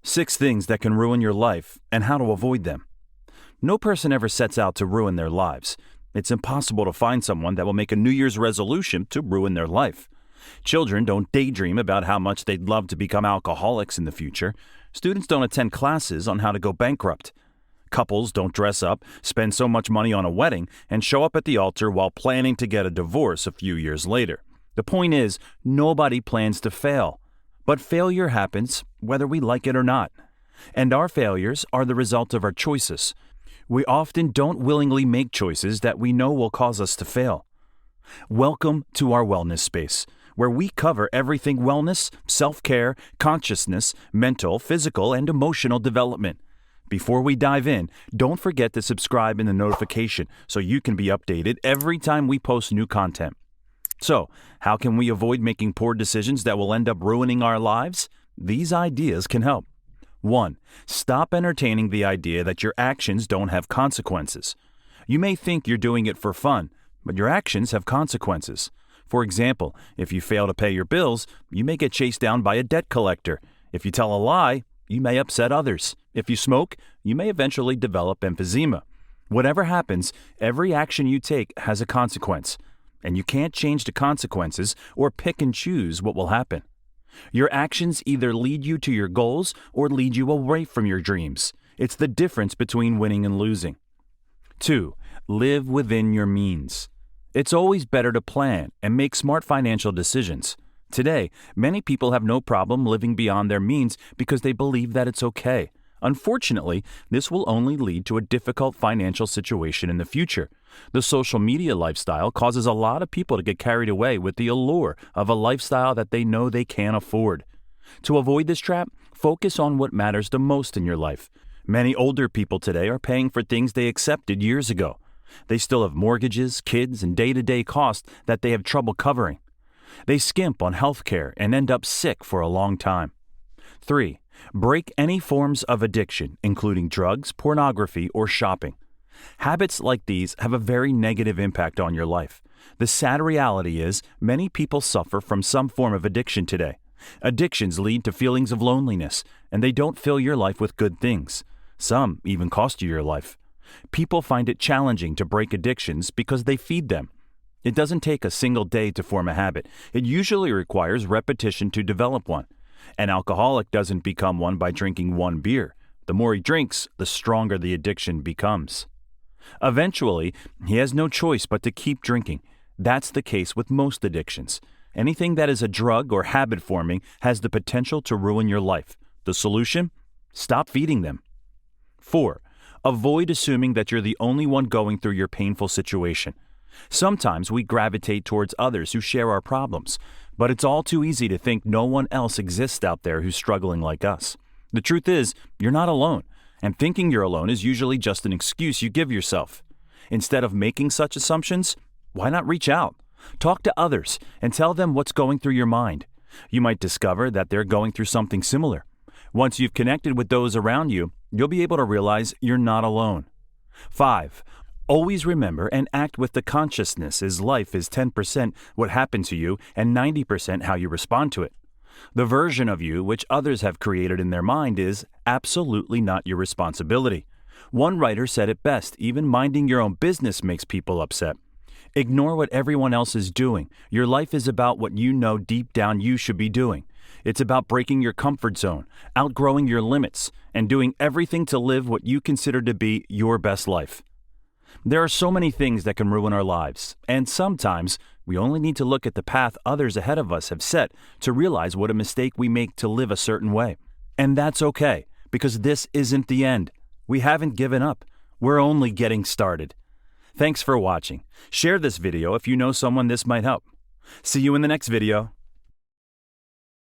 6 things that can ruin your life and how to avoid them. No person ever sets out to ruin their lives. It's impossible to find someone that will make a New Year's resolution to ruin their life. Children don't daydream about how much they'd love to become alcoholics in the future. Students don't attend classes on how to go bankrupt. Couples don't dress up, spend so much money on a wedding, and show up at the altar while planning to get a divorce a few years later. The point is, nobody plans to fail. But failure happens whether we like it or not. And our failures are the result of our choices. We often don't willingly make choices that we know will cause us to fail. Welcome to our wellness space, where we cover everything wellness, self-care, consciousness, mental, physical, and emotional development. Before we dive in, don't forget to subscribe and the notification so you can be updated every time we post new content. So, how can we avoid making poor decisions that will end up ruining our lives? These ideas can help. 1. Stop entertaining the idea that your actions don't have consequences. You may think you're doing it for fun, but your actions have consequences. For example, if you fail to pay your bills, you may get chased down by a debt collector. If you tell a lie, you may upset others. If you smoke, you may eventually develop emphysema. Whatever happens, every action you take has a consequence. And you can't change the consequences or pick and choose what will happen. Your actions either lead you to your goals or lead you away from your dreams. It's the difference between winning and losing. 2. Live within your means. It's always better to plan and make smart financial decisions. Today, many people have no problem living beyond their means because they believe that it's okay. Unfortunately, this will only lead to a difficult financial situation in the future. The social media lifestyle causes a lot of people to get carried away with the allure of a lifestyle that they know they can't afford. To avoid this trap, focus on what matters the most in your life. Many older people today are paying for things they accepted years ago. They still have mortgages, kids, and day-to-day costs that they have trouble covering. They skimp on health care and end up sick for a long time. 3. Break any forms of addiction, including drugs, pornography, or shopping. Habits like these have a very negative impact on your life. The sad reality is, many people suffer from some form of addiction today. Addictions lead to feelings of loneliness, and they don't fill your life with good things. Some even cost you your life. People find it challenging to break addictions because they feed them. It doesn't take a single day to form a habit. It usually requires repetition to develop one. An alcoholic doesn't become one by drinking one beer. The more he drinks, the stronger the addiction becomes. Eventually, he has no choice but to keep drinking. That's the case with most addictions. Anything that is a drug or habit forming has the potential to ruin your life. The solution? Stop feeding them. 4. Avoid assuming that you're the only one going through your painful situation. Sometimes we gravitate towards others who share our problems, but it's all too easy to think no one else exists out there who's struggling like us. The truth is, you're not alone, and thinking you're alone is usually just an excuse you give yourself. Instead of making such assumptions, why not reach out? Talk to others and tell them what's going through your mind. You might discover that they're going through something similar. Once you've connected with those around you, you'll be able to realize you're not alone. 5. Always remember and act with the consciousness as life is 10% what happened to you and 90% how you respond to it. The version of you which others have created in their mind is absolutely not your responsibility. One writer said it best, even minding your own business makes people upset. Ignore what everyone else is doing. Your life is about what you know deep down you should be doing. It's about breaking your comfort zone, outgrowing your limits, and doing everything to live what you consider to be your best life. There are so many things that can ruin our lives, and sometimes we only need to look at the path others ahead of us have set to realize what a mistake we make to live a certain way. And that's okay, because this isn't the end. We haven't given up. We're only getting started. Thanks for watching. Share this video if you know someone this might help. See you in the next video.